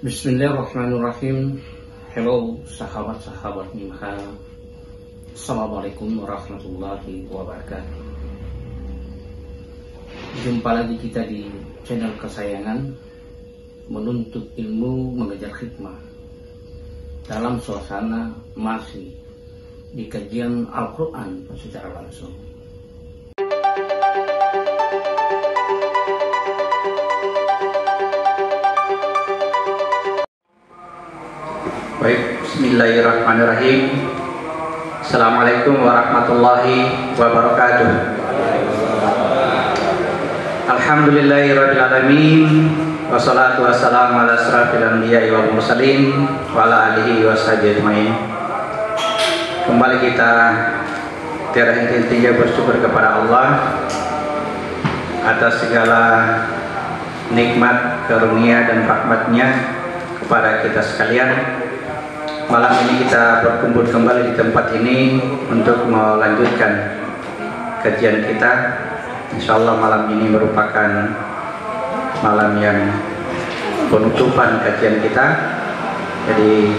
Bismillahirrahmanirrahim. Hello sahabat-sahabat Minha. Assalamualaikum warahmatullahi wabarakatuh. Jumpa lagi kita di channel kesayangan, menuntut ilmu, mengejar hikmah, dalam suasana masih di kajian Al-Quran secara langsung. Baik, bismillahirrahmanirrahim. Assalamualaikum warahmatullahi wabarakatuh. Alhamdulillahirabbil alamin, wassalatu wassalamu ala asrafil anbiya'i wal mursalin wa ala alihi washabihi ajmain. Kembali kita tiada henti-hentinya bersyukur kepada Allah atas segala nikmat, karunia dan rahmatnya kepada kita sekalian. Malam ini kita berkumpul kembali di tempat ini untuk melanjutkan kajian kita. Insya Allah malam ini merupakan malam yang penutupan kajian kita. Jadi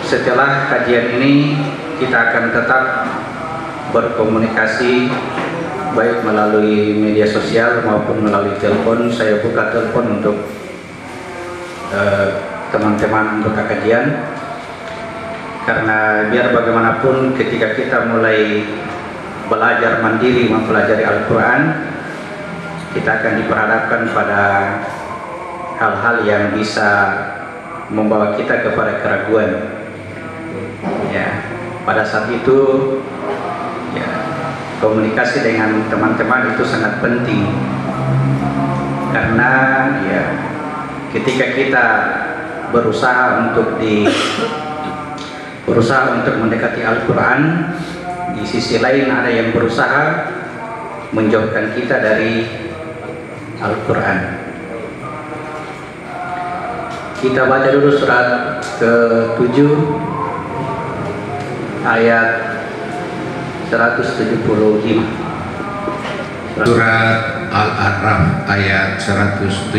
setelah kajian ini kita akan tetap berkomunikasi baik melalui media sosial maupun melalui telepon. Saya buka telepon untuk teman-teman anggota kajian, karena biar bagaimanapun ketika kita mulai belajar mandiri mempelajari Al-Quran, kita akan diperhadapkan pada hal-hal yang bisa membawa kita kepada keraguan. Ya, pada saat itu ya, komunikasi dengan teman-teman itu sangat penting, karena ya ketika kita berusaha untuk mendekati Al-Quran, di sisi lain ada yang berusaha menjauhkan kita dari Al-Quran. Kita baca dulu surat ke-7 ayat 175. Surat Al-A'raf ayat 175.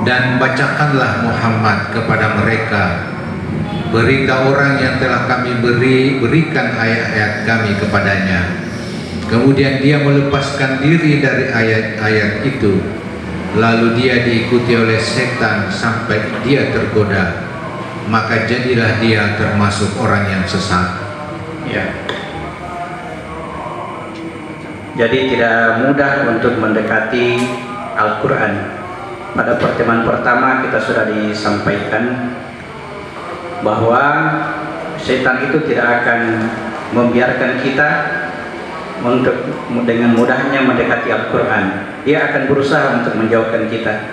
Dan bacakanlah Muhammad kepada mereka berita orang yang telah kami berikan ayat-ayat kami kepadanya, kemudian dia melepaskan diri dari ayat-ayat itu, lalu dia diikuti oleh setan sampai dia tergoda, maka jadilah dia termasuk orang yang sesat. Ya. Jadi tidak mudah untuk mendekati Al-Quran. Pada pertemuan pertama kita sudah disampaikan bahwa setan itu tidak akan membiarkan kita untuk dengan mudahnya mendekati Al-Quran. Dia akan berusaha untuk menjauhkan kita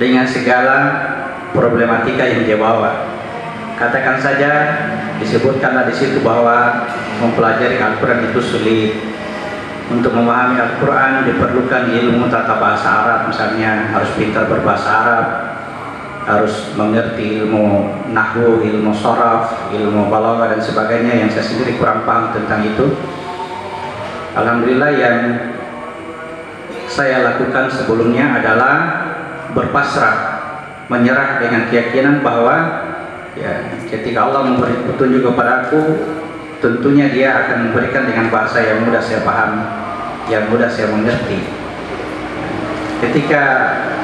dengan segala problematika yang dia bawa. Katakan saja, disebutkanlah di situ bahwa mempelajari Al-Quran itu sulit. Untuk memahami Al-Quran diperlukan ilmu tata bahasa Arab, misalnya harus pintar berbahasa Arab, harus mengerti ilmu nahwu, ilmu sharaf, ilmu balaghah dan sebagainya yang saya sendiri kurang paham tentang itu. Alhamdulillah yang saya lakukan sebelumnya adalah berpasrah, menyerah dengan keyakinan bahwa ya, ketika Allah memberi petunjuk kepada aku, tentunya dia akan memberikan dengan bahasa yang mudah saya paham, yang mudah saya mengerti. Ketika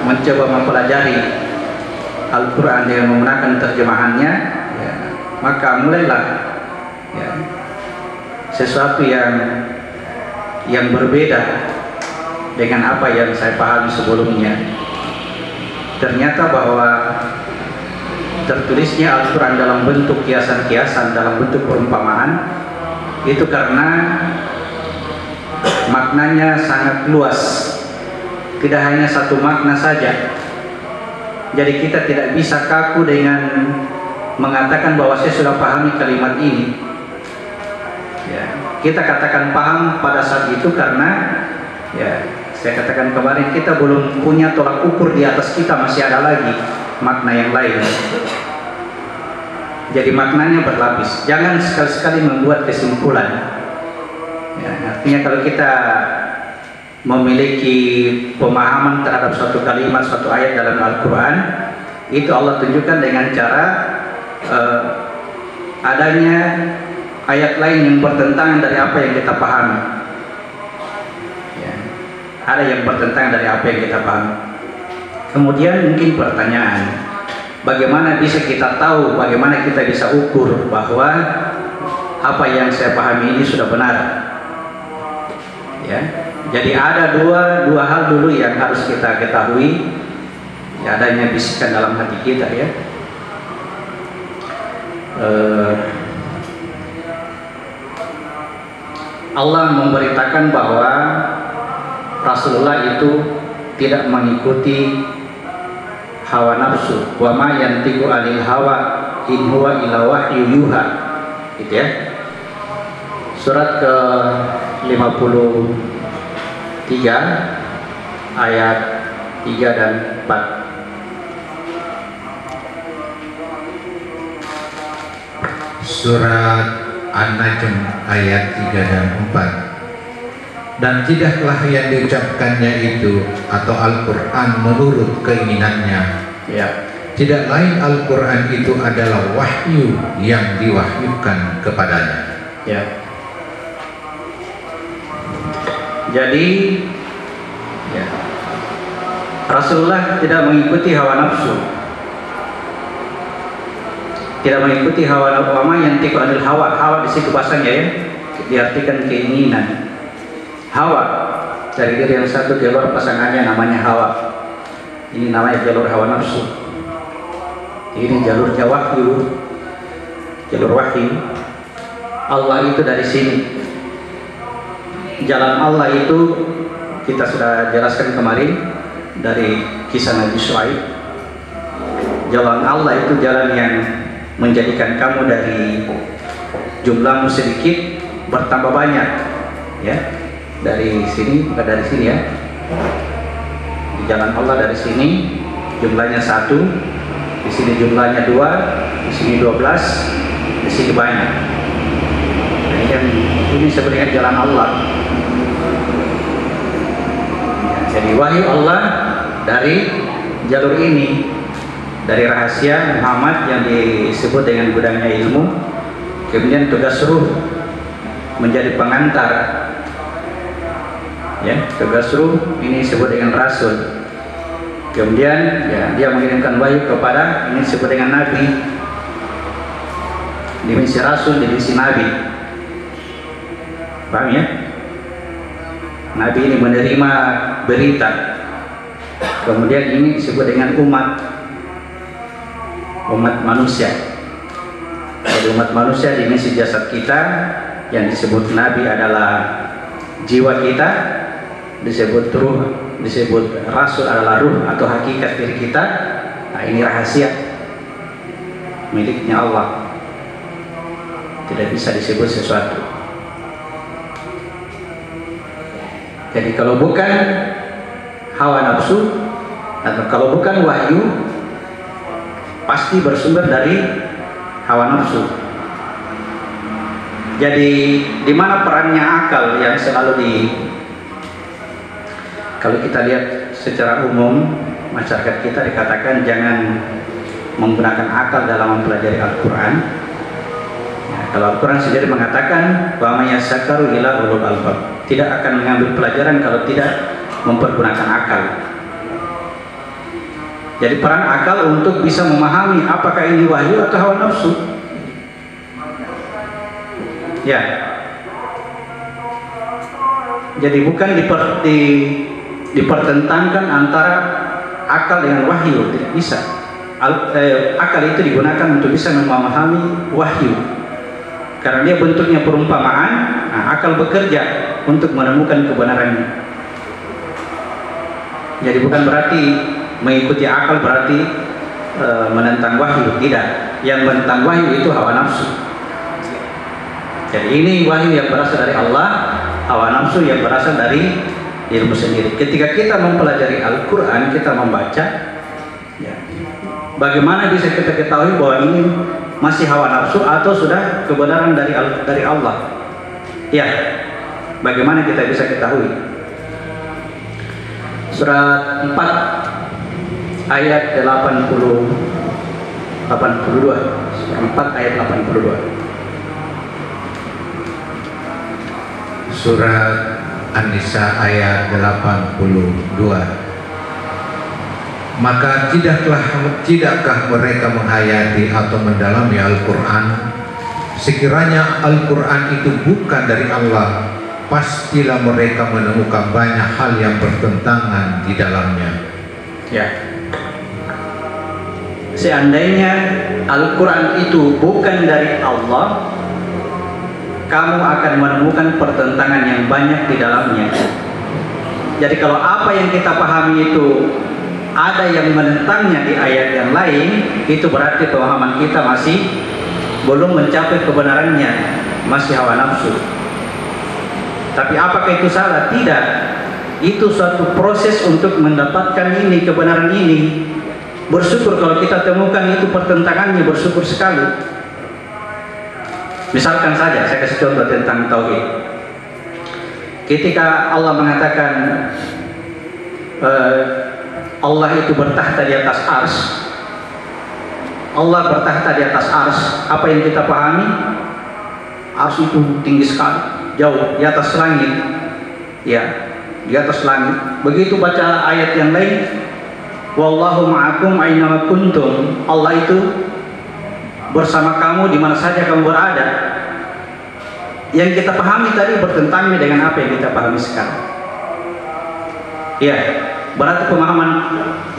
mencoba mempelajari Al-Quran dengan menggunakan terjemahannya, ya, maka mulailah ya, sesuatu yang berbeda dengan apa yang saya pahami sebelumnya. Ternyata bahwa tertulisnya Al-Quran dalam bentuk kiasan-kiasan, dalam bentuk perumpamaan, itu karena maknanya sangat luas, tidak hanya satu makna saja. Jadi kita tidak bisa kaku dengan mengatakan bahwa saya sudah pahami kalimat ini. Ya, kita katakan paham pada saat itu karena ya, saya katakan kemarin, kita belum punya tolak ukur, di atas kita masih ada lagi makna yang lain. Jadi maknanya berlapis. Jangan sekali-sekali membuat kesimpulan. Ya, artinya kalau kita memiliki pemahaman terhadap suatu kalimat, suatu ayat dalam Al-Quran, itu Allah tunjukkan dengan cara adanya ayat lain yang bertentangan dari apa yang kita pahami. Ya, ada yang bertentangan dari apa yang kita pahami. Kemudian mungkin pertanyaan, bagaimana bisa kita tahu, bagaimana kita bisa ukur bahwa apa yang saya pahami ini sudah benar? Ya, jadi ada dua hal dulu yang harus kita ketahui. Ya, adanya bisikan dalam hati kita, ya. Allah memberitakan bahwa Rasulullah itu tidak mengikuti hawa nafsu. Wa ma yantiqu 'anil hawa in huwa illa wahyu yuha. Gitu ya. Surat ke-53 ayat 3 dan 4. Surat An-Najm ayat 3 dan 4. Dan tidaklah yang diucapkannya itu atau Al-Quran menurut keinginannya, Ya. tidak lain Al-Quran itu adalah wahyu yang diwahyukan kepadanya. Ya. Jadi ya, Rasulullah tidak mengikuti hawa nafsu, tidak mengikuti hawa nafsu. Yang tiku adil hawa, hawa di situ bahasanya, ya, diartikan keinginan. Hawa dari diri yang satu keluar pasangannya namanya hawa. Ini namanya jalur hawa nafsu. Ini jalur wahyu, jalur wahyu. Allah itu dari sini. Jalan Allah itu kita sudah jelaskan kemarin dari kisah Nabi Syuaib. Jalan Allah itu jalan yang menjadikan kamu dari jumlahmu sedikit bertambah banyak, ya. Dari sini, bukan dari sini, ya. Di jalan Allah dari sini jumlahnya 1, di sini jumlahnya 2, di sini 12, di sini banyak. Nah, ini sebenarnya jalan Allah. Jadi wahyu Allah dari jalur ini, dari rahasia Muhammad yang disebut dengan gudangnya ilmu, kemudian tugas ruh menjadi pengantar, ya. Tugas ruh ini disebut dengan rasul, kemudian ya, dia mengirimkan wahyu kepada, ini disebut dengan nabi, dimensi rasul, dimensi nabi. Paham, ya? Nabi ini menerima berita, kemudian ini disebut dengan umat manusia. Jadi umat manusia dimensi jasad kita, yang disebut Nabi adalah jiwa kita, disebut ruh, disebut Rasul adalah ruh atau hakikat diri kita. Nah, ini rahasia miliknya Allah, tidak bisa disebut sesuatu. Jadi kalau bukan hawa nafsu atau kalau bukan wahyu, pasti bersumber dari hawa nafsu. Jadi di mana perannya akal yang selalu kalau kita lihat secara umum masyarakat kita dikatakan jangan menggunakan akal dalam mempelajari Al-Quran. Kalau Al-Quran sendiri mengatakan bahwa yassakaru ila ulul albab, tidak akan mengambil pelajaran kalau tidak mempergunakan akal. Jadi peran akal untuk bisa memahami apakah ini wahyu atau hawa nafsu. Ya. Jadi bukan dipertentangkan antara akal dengan wahyu, tidak bisa. Akal itu digunakan untuk bisa memahami wahyu, karena dia bentuknya perumpamaan. Nah, akal bekerja untuk menemukan kebenarannya. Jadi bukan berarti mengikuti akal berarti menentang wahyu, tidak. Yang menentang wahyu itu hawa nafsu. Jadi ini wahyu yang berasal dari Allah, hawa nafsu yang berasal dari ilmu sendiri. Ketika kita mempelajari Al-Quran, kita membaca, ya, bagaimana bisa kita ketahui bahwa ini masih hawa nafsu atau sudah kebenaran dari Allah? Ya, bagaimana kita bisa ketahui? Surat 4 ayat 82. Surat 4 ayat 82. Surat An-Nisa ayat 82. Maka tidakkah mereka menghayati atau mendalami Al-Quran? Sekiranya Al-Quran itu bukan dari Allah, pastilah mereka menemukan banyak hal yang bertentangan di dalamnya. Ya. Seandainya Al-Quran itu bukan dari Allah, kamu akan menemukan pertentangan yang banyak di dalamnya. Jadi kalau apa yang kita pahami itu ada yang menentangnya di ayat yang lain, itu berarti pemahaman kita masih belum mencapai kebenarannya, masih hawa nafsu. Tapi apakah itu salah? Tidak. Itu suatu proses untuk mendapatkan ini, kebenaran ini. Bersyukur kalau kita temukan itu pertentangannya, bersyukur sekali. Misalkan saja, saya kasih contoh tentang tauhid. Ketika Allah mengatakan Allah itu bertahta di atas ars, Allah bertahta di atas ars, apa yang kita pahami? Ars itu tinggi sekali, jauh di atas langit, ya, di atas langit. Begitu baca ayat yang lain, wallahu ma'akum aina kuntum, Allah itu bersama kamu di mana saja kamu berada. Yang kita pahami tadi bertentangan dengan apa yang kita pahami sekarang. Ya, berarti pemahaman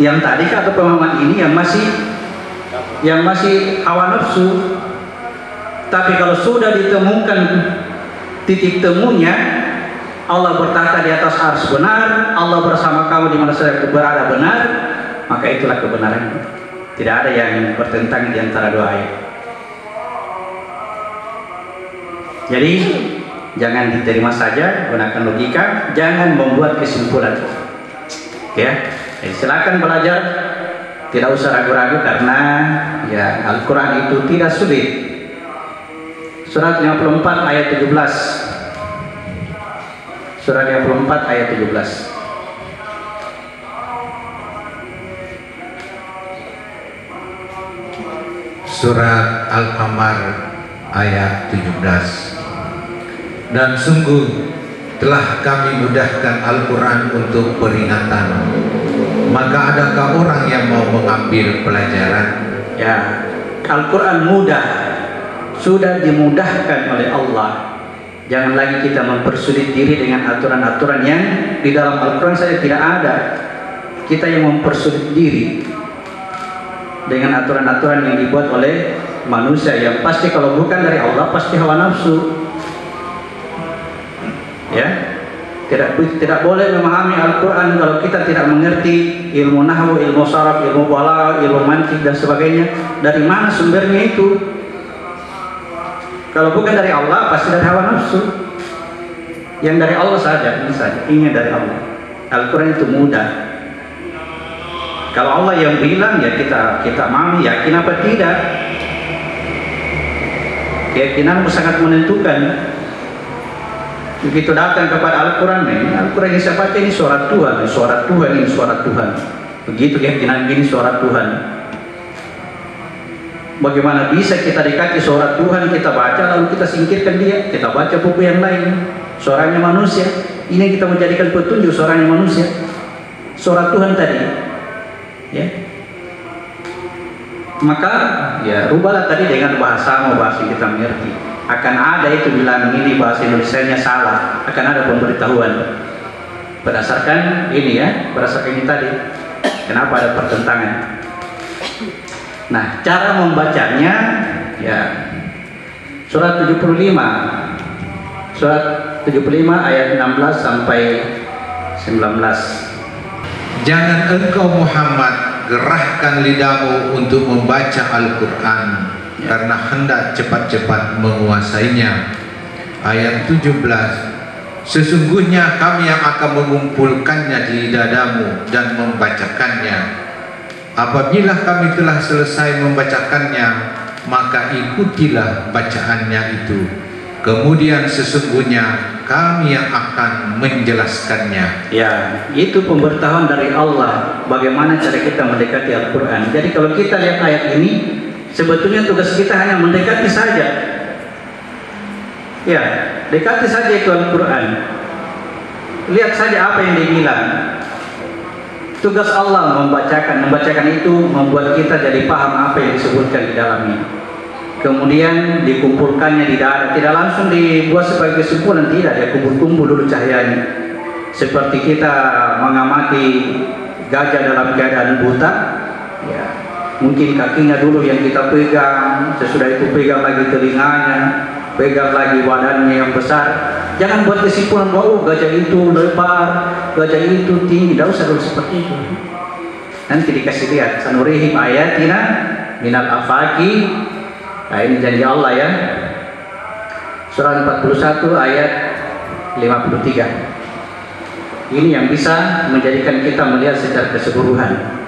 yang tadi atau pemahaman ini yang masih hawa nafsu. Tapi kalau sudah ditemukan titik temunya, Allah bertahta di atas ars benar, Allah bersama kamu di mana saja berada benar, maka itulah kebenaran. Tidak ada yang bertentangan di antara dua ayat. Jadi jangan diterima saja, gunakan logika, jangan membuat kesimpulan. Ya, jadi silakan belajar, tidak usah ragu-ragu karena ya Al-Quran itu tidak sulit. Surat 54 ayat 17. Surat 54 ayat 17. Surat Al-Qamar ayat 17. Dan sungguh telah kami mudahkan Al-Quran untuk peringatan, maka adakah orang yang mau mengambil pelajaran? Ya, Al-Quran mudah, sudah dimudahkan oleh Allah. Jangan lagi kita mempersulit diri dengan aturan-aturan yang di dalam Al-Quran saja tidak ada. Kita yang mempersulit diri dengan aturan-aturan yang dibuat oleh manusia, yang pasti kalau bukan dari Allah pasti hawa nafsu. Ya, tidak boleh memahami Al-Quran kalau kita tidak mengerti ilmu nahwu, ilmu sharaf, ilmu balagh, ilmu mantiq dan sebagainya. Dari mana sumbernya itu? Kalau bukan dari Allah pasti dari hawa nafsu. Yang dari Allah saja, ini saja, ini dari Allah. Al-Quran itu mudah. Kalau Allah yang bilang ya kita mami, yakin apa tidak? Keyakinan sangat menentukan. Begitu datang kepada Al-Quran, Al-Quran yang saya baca ini suara Tuhan, ini suara Tuhan, ini suara Tuhan. Begitu keyakinan ini suara Tuhan. Bagaimana bisa kita dekati suara Tuhan, kita baca lalu kita singkirkan dia, kita baca buku yang lain, suaranya manusia. Ini yang kita menjadikan petunjuk, suaranya manusia, suara Tuhan tadi. Ya. Maka ya rubahlah tadi dengan bahasa yang kita mengerti. Akan ada itu bilang ini bahasa Indonesianya salah, akan ada pemberitahuan berdasarkan ini ya, berdasarkan ini tadi. Kenapa ada pertentangan? Nah, cara membacanya ya surat 75 ayat 16 sampai 19. Jangan engkau Muhammad gerahkan lidahmu untuk membaca Al-Quran karena hendak cepat-cepat menguasainya. Ayat 17. Sesungguhnya kami yang akan mengumpulkannya di dadamu dan membacakannya. Apabila kami telah selesai membacakannya, maka ikutilah bacaannya itu. Kemudian sesungguhnya kami yang akan menjelaskannya. Ya, itu pemberitahuan dari Allah bagaimana cara kita mendekati Al-Quran. Jadi kalau kita lihat ayat ini, sebetulnya tugas kita hanya mendekati saja. Ya, dekati saja itu Al-Quran. Lihat saja apa yang dibilang. Tugas Allah membacakan itu membuat kita jadi paham apa yang disebutkan di dalamnya. Kemudian dikumpulkannya di dada, tidak langsung dibuat sebagai kesimpulan, tidak, dia kumpul-kumpul dulu cahayanya. Seperti kita mengamati gajah dalam keadaan buta, ya, mungkin kakinya dulu yang kita pegang, sesudah itu pegang lagi telinganya, pegang lagi badannya yang besar. Jangan buat kesimpulan bahwa gajah itu lebar, gajah itu tinggi, tidak usah dulu seperti itu. Nanti dikasih lihat, sanurihim ayatina minal afaki. Nah, ini janji Allah ya. Surah 41 ayat 53. Ini yang bisa menjadikan kita melihat secara keseluruhan.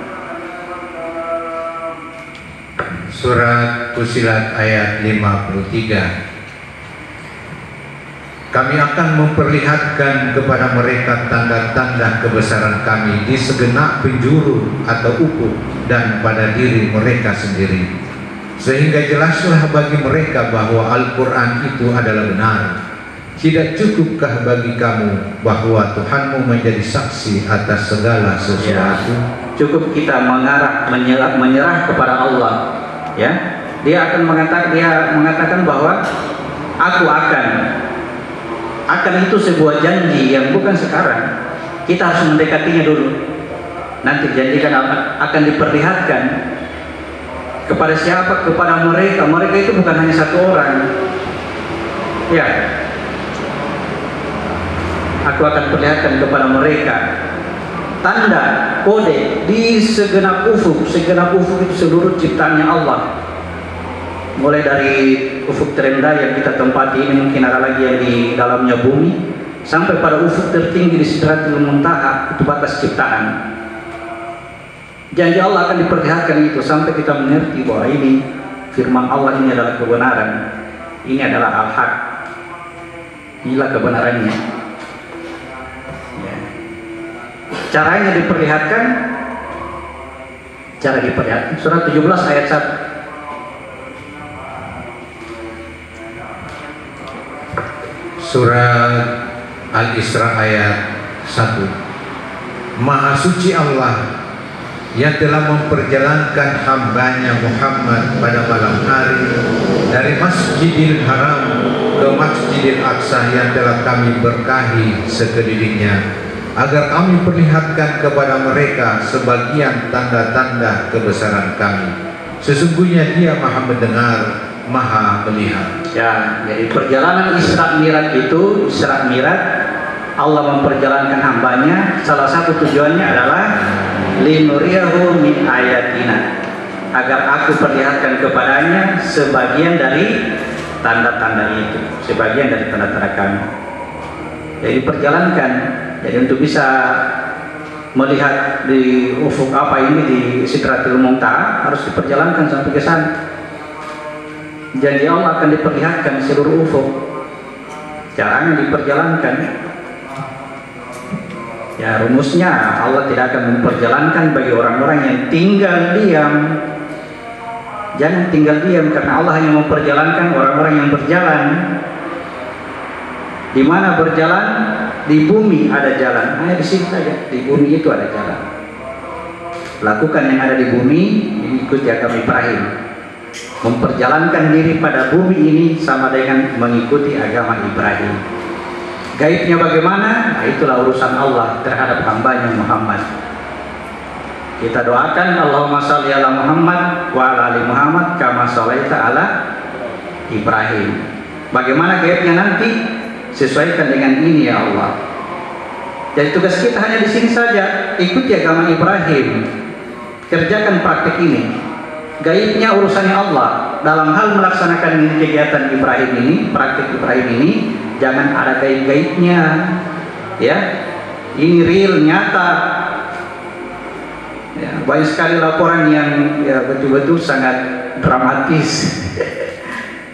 Surat Fussilat ayat 53. Kami akan memperlihatkan kepada mereka tanda-tanda kebesaran kami di segenap penjuru atau ufuk dan pada diri mereka sendiri, sehingga jelaslah bagi mereka bahwa Al-Quran itu adalah benar. Tidak cukupkah bagi kamu bahwa Tuhanmu menjadi saksi atas segala sesuatu? Ya, cukup kita menyerah kepada Allah. Ya, dia mengatakan bahwa aku akan itu sebuah janji yang bukan sekarang. Kita harus mendekatinya dulu. Nanti janjikan akan diperlihatkan. Kepada siapa? Kepada mereka. Mereka itu bukan hanya satu orang. Ya, aku akan perlihatkan kepada mereka tanda, kode di segenap ufuk. Segenap ufuk itu seluruh ciptaannya Allah. Mulai dari ufuk terendah yang kita tempati ini, mungkin ada lagi yang di dalamnya bumi, sampai pada ufuk tertinggi di Sidratul Muntaha, itu batas ciptaan. Janji Allah akan diperlihatkan itu sampai kita mengerti bahwa ini firman Allah, ini adalah kebenaran, ini adalah al-haq, inilah kebenarannya. Ya. Caranya diperlihatkan, surat 17 ayat 1. Surat Al-Isra ayat 1. Maha suci Allah yang telah memperjalankan hambanya Muhammad pada malam hari dari Masjidil Haram ke Masjidil Aqsa yang telah kami berkahi sekelilingnya, agar kami perlihatkan kepada mereka sebagian tanda-tanda kebesaran kami. Sesungguhnya Dia Maha mendengar, Maha melihat. Ya, jadi perjalanan Isra Mi'raj itu, Isra Mi'raj Allah memperjalankan hambanya, salah satu tujuannya adalah linuriyahu min ayatina, agar aku perlihatkan kepadanya sebagian dari tanda-tanda itu, sebagian dari tanda-tanda kami. Jadi perjalankan, jadi untuk bisa melihat di ufuk apa ini di Sidratul Muntaha harus diperjalankan sampai ke sana. Janji Allah akan diperlihatkan seluruh ufuk. Caranya diperjalankan. Ya, rumusnya Allah tidak akan memperjalankan bagi orang-orang yang tinggal diam. Jangan tinggal diam, karena Allah hanya memperjalankan orang-orang yang berjalan. Di mana berjalan? Di bumi ada jalan. Hanya di sini saja. Di bumi itu ada jalan. Lakukan yang ada di bumi, ikuti agama Ibrahim. Memperjalankan diri pada bumi ini sama dengan mengikuti agama Ibrahim. Gaibnya bagaimana? Nah, itulah urusan Allah terhadap hambanya Muhammad. Kita doakan Allahumma sholli ala Muhammad wa ala ali Muhammad kama sholaita ala Ibrahim. Bagaimana gaibnya nanti? Sesuaikan dengan ini ya Allah. Jadi tugas kita hanya di sini saja, ikuti agama Ibrahim. Kerjakan praktik ini. Gaibnya urusannya Allah. Dalam hal melaksanakan ini, kegiatan Ibrahim ini, praktik Ibrahim ini, jangan ada gaib-gaibnya. Ya, ini real, nyata. Ya, banyak sekali laporan yang ya betul-betul sangat dramatis.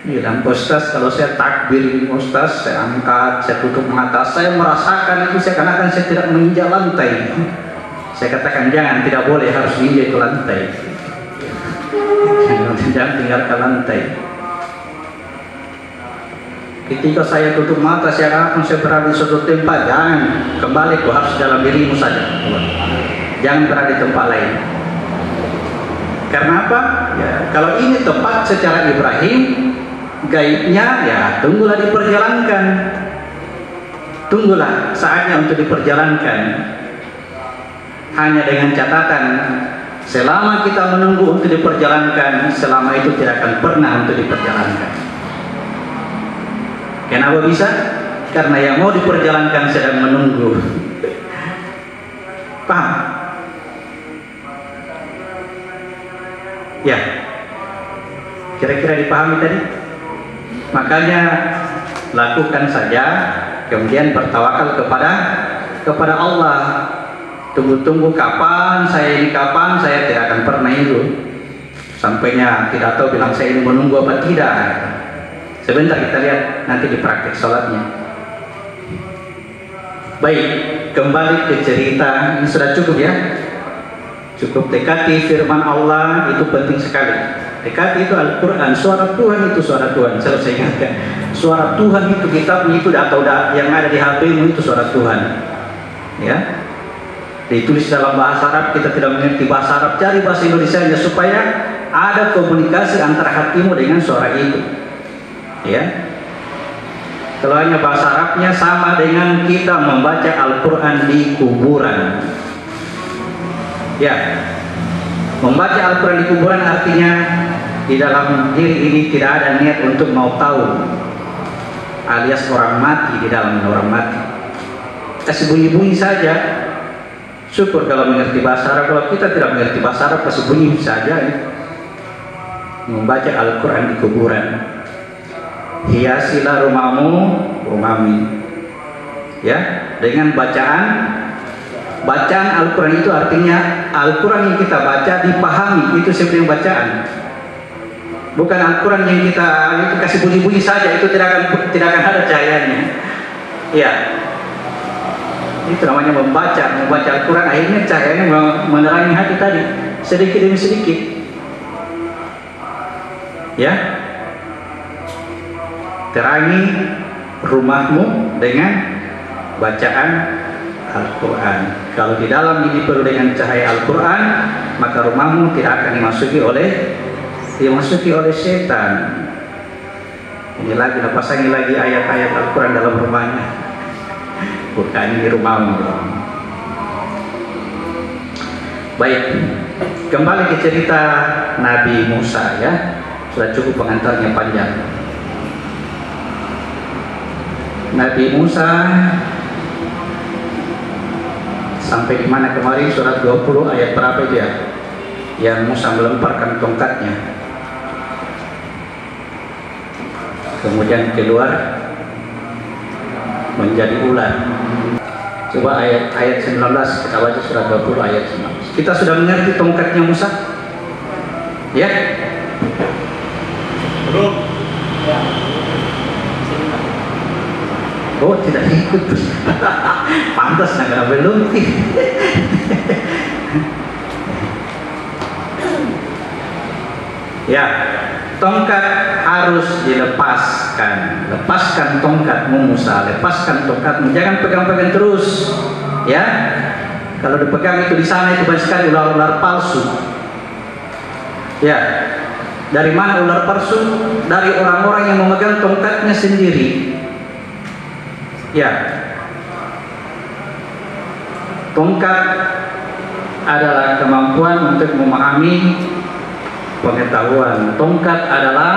bilang, Ustaz, kalau saya takbir, Ustaz, saya angkat, saya tutup mata, saya merasakan itu seakan-akan saya tidak menginjak lantai. Saya katakan, jangan, tidak boleh, harus menginjak ke lantai. Jangan tinggalkan lantai. Ketika saya tutup mata, saya berada di suatu tempat, jangan kembali, kau harus dalam dirimu saja. Jangan berada di tempat lain. Karena apa? Ya, kalau ini tepat secara Ibrahim, gaibnya ya tunggulah diperjalankan. Tunggulah saatnya untuk diperjalankan. Hanya dengan catatan, selama kita menunggu untuk diperjalankan, selama itu tidak akan pernah untuk diperjalankan. Kenapa bisa? Karena yang mau diperjalankan sedang menunggu. Paham? Ya, kira-kira dipahami tadi? Makanya lakukan saja, kemudian bertawakal kepada Allah. Tunggu-tunggu kapan saya tidak akan pernah itu. Sampainya tidak tahu bilang saya ini menunggu apa tidak. Sebentar kita lihat nanti di praktik sholatnya. Baik, kembali ke cerita. Ini sudah cukup ya. Cukup dekati firman Allah, itu penting sekali. Dekati itu Al-Quran, suara Tuhan itu suara Tuhan. Selalu saya ingatkan, suara Tuhan itu kitabnya itu atau yang ada di HP-mu itu suara Tuhan. Ya, ditulis dalam bahasa Arab, kita tidak mengerti bahasa Arab, cari bahasa Indonesianya supaya ada komunikasi antara hatimu dengan suara itu. Ya, kalau hanya bahasa Arabnya sama dengan kita membaca Al-Quran di kuburan. Ya, membaca Al-Quran di kuburan artinya di dalam diri ini tidak ada niat untuk mau tahu, alias orang mati di dalam orang mati. Kasih bunyi-bunyi saja. Syukur kalau mengerti bahasa Arab. Kalau kita tidak mengerti bahasa Arab, kasih bunyi saja. Membaca Al-Quran di kuburan. Hiasilah rumahmu, rumahmi. Ya, dengan bacaan Al-Quran itu artinya Al-Quran yang kita baca dipahami, itu sebenarnya bacaan. Bukan Al-Quran yang kita itu kasih bunyi-bunyi saja, itu tidak akan ada cahayanya. Ya, itu namanya membaca Al-Quran, akhirnya cahayanya menerangi hati tadi sedikit demi sedikit. Ya, terangi rumahmu dengan bacaan Al-Quran. Kalau di dalam ini penuh dengan cahaya Al-Quran, maka rumahmu tidak akan dimasuki oleh setan. Ini lagi, pasangi lagi ayat-ayat Al-Quran dalam rumahnya. Bukan ini rumahmu. Baik, kembali ke cerita Nabi Musa ya. Sudah cukup pengantarnya panjang. Nabi Musa sampai di mana kemarin, surat 20 ayat berapa dia? Yang Musa melemparkan tongkatnya, kemudian keluar menjadi ular. Coba ayat 19 kita baca, surat 20 ayat 19. Kita sudah mengerti tongkatnya Musa? Ya? Belum. Ya. Oh, tidak ikut. Pantas karena belum. Ya, tongkat harus dilepaskan. Lepaskan tongkatmu Musa, lepaskan tongkatmu. Jangan pegang-pegang terus. Ya, kalau dipegang itu di sana itu banyak sekali ular-ular palsu. Ya, dari mana ular palsu? Dari orang-orang yang memegang tongkatnya sendiri. Ya, tongkat adalah kemampuan untuk memahami pengetahuan. Tongkat adalah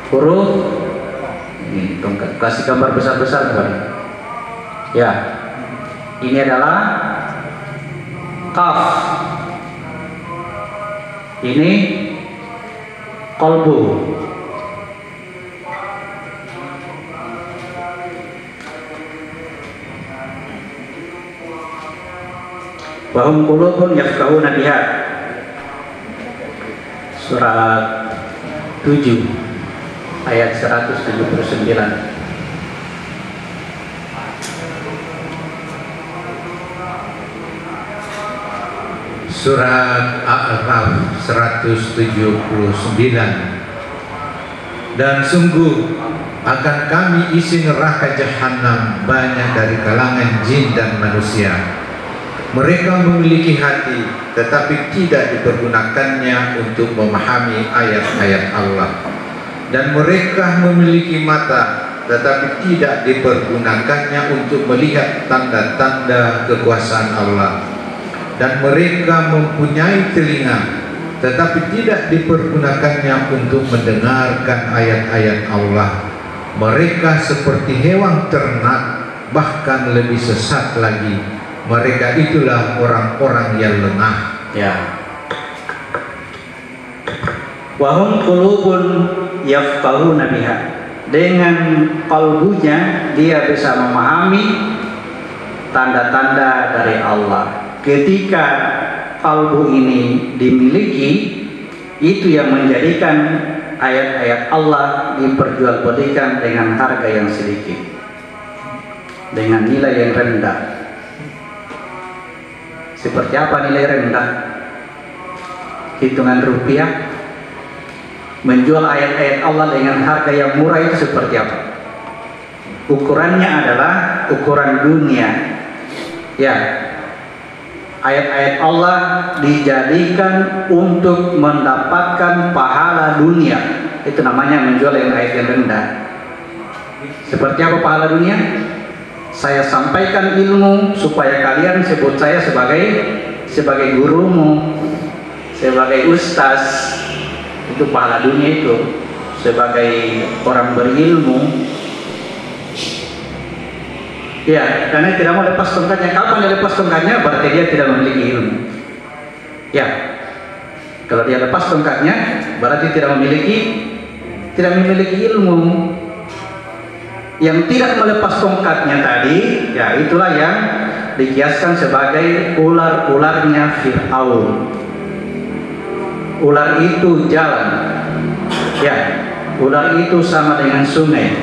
huruf. Ini tongkat, kasih gambar besar-besar bukan? Ya, ini adalah kaf. Ini qalbu. Wahum qulubun yafqahuna biha. Surat 7 ayat 179. Surat A'raf 179. Dan sungguh akan kami isi neraka jahanam banyak dari kalangan jin dan manusia. Mereka memiliki hati tetapi tidak dipergunakannya untuk memahami ayat-ayat Allah, dan mereka memiliki mata tetapi tidak dipergunakannya untuk melihat tanda-tanda kekuasaan Allah, dan mereka mempunyai telinga tetapi tidak dipergunakannya untuk mendengarkan ayat-ayat Allah. Mereka seperti hewan ternak, bahkan lebih sesat lagi. Mereka itulah orang-orang yang lengah. Ya. Wahum qulubun yafqahuna biha. Dengan kalbunya dia bisa memahami tanda-tanda dari Allah. Ketika kalbu ini dimiliki, itu yang menjadikan ayat-ayat Allah diperjualbelikan dengan harga yang sedikit, dengan nilai yang rendah. Seperti apa nilai rendah? Hitungan rupiah. Menjual ayat-ayat Allah dengan harga yang murah itu seperti apa? Ukurannya adalah ukuran dunia. Ya. Ayat-ayat Allah dijadikan untuk mendapatkan pahala dunia. Itu namanya menjual yang ayat yang rendah. Seperti apa pahala dunia? Saya sampaikan ilmu supaya kalian sebut saya sebagai gurumu, sebagai ustaz. Itu pahala dunia itu. Sebagai orang berilmu. Ya, karena tidak mau lepas tongkatnya. Kapan dia lepas tongkatnya? Berarti dia tidak memiliki ilmu. Ya, kalau dia lepas tongkatnya, berarti tidak memiliki ilmu. Yang tidak melepas tongkatnya tadi, ya itulah yang dikiaskan sebagai ular-ularnya Fir'aun. Ular itu jalan. Ya, ular itu sama dengan sungai.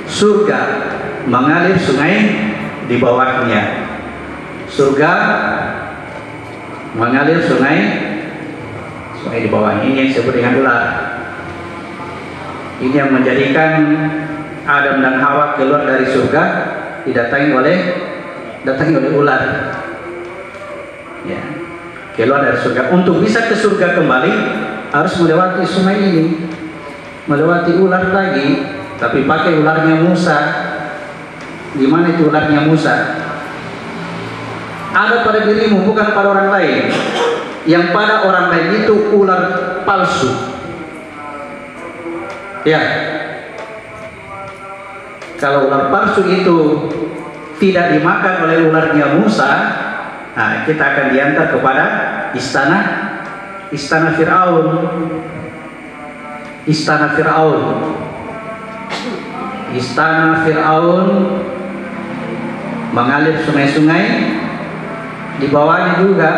Surga mengalir sungai di bawahnya. Surga mengalir sungai di bawahnya. Ini yang disebut dengan ular. Ini yang menjadikan Adam dan Hawa keluar dari surga didatangi oleh ular. Ya, keluar dari surga. Untuk bisa ke surga kembali harus melewati sungai ini, melewati ular lagi. Tapi pakai ularnya Musa. Gimana itu ularnya Musa? Ada pada dirimu, bukan pada orang lain. Yang pada orang lain itu ular palsu. Ya. Kalau ular palsu itu tidak dimakan oleh ularnya Musa, nah kita akan diantar kepada istana Fir'aun. Istana Fir'aun. Istana Fir'aun mengalir sungai-sungai, di bawahnya juga.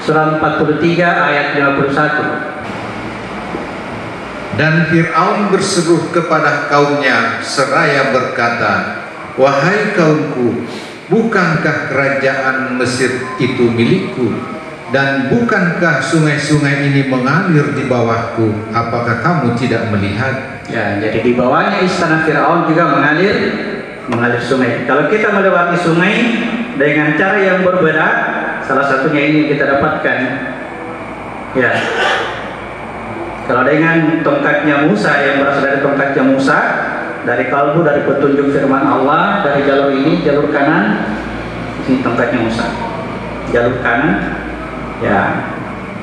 Surah 43 ayat 51. Dan Fir'aun berseru kepada kaumnya seraya berkata, "Wahai kaumku, bukankah kerajaan Mesir itu milikku? Dan bukankah sungai-sungai ini mengalir di bawahku? Apakah kamu tidak melihat?" Ya, jadi di bawahnya istana Fir'aun juga mengalir sungai. Kalau kita melewati sungai dengan cara yang berbeda, salah satunya ini kita dapatkan. Ya, kalau dengan tongkatnya Musa, yang berasal dari tongkatnya Musa, dari kalbu, dari petunjuk firman Allah, dari jalur ini, jalur kanan, ini tongkatnya Musa, jalur kanan. Ya,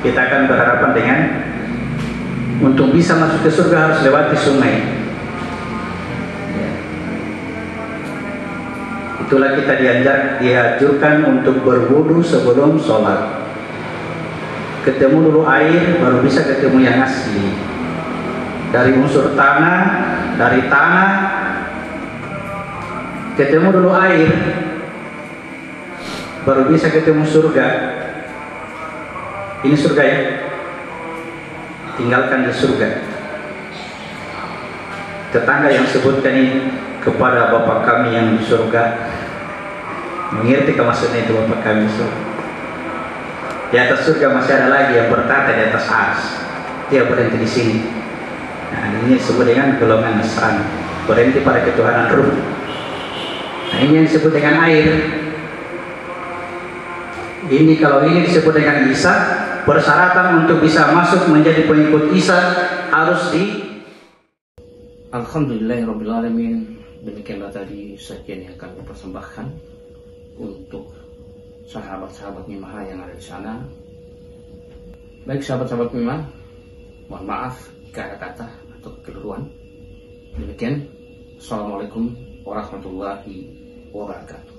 kita akan berharapan dengan untuk bisa masuk ke surga harus lewati sungai. Ya. Itulah kita dianjurkan untuk berwudu sebelum sholat. Ketemu dulu air, baru bisa ketemu yang asli. Dari unsur tanah, dari tanah, ketemu dulu air, baru bisa ketemu surga. Ini surga ya. Tinggalkan di surga. Tetangga yang sebutkan ini kepada Bapak kami yang di surga, mengerti ke maksudnya itu Bapak kami di surga. Di atas surga masih ada lagi yang bertata di atas ars. Dia berhenti di sini. Nah, ini disebut dengan golongan Nasrani, berhenti pada ketuhanan ruh. Nah, ini yang disebut dengan air. Ini kalau ini disebut dengan Isa, persyaratan untuk bisa masuk menjadi pengikut Isa harus di Alhamdulillahirrabbilalamin. Demikianlah tadi sekian yang kami persembahkan untuk sahabat-sahabat Mimah yang ada di sana. Baik sahabat-sahabat Mimah, mohon maaf jika ada kata atau kekeliruan. Demikian, Assalamualaikum warahmatullahi wabarakatuh.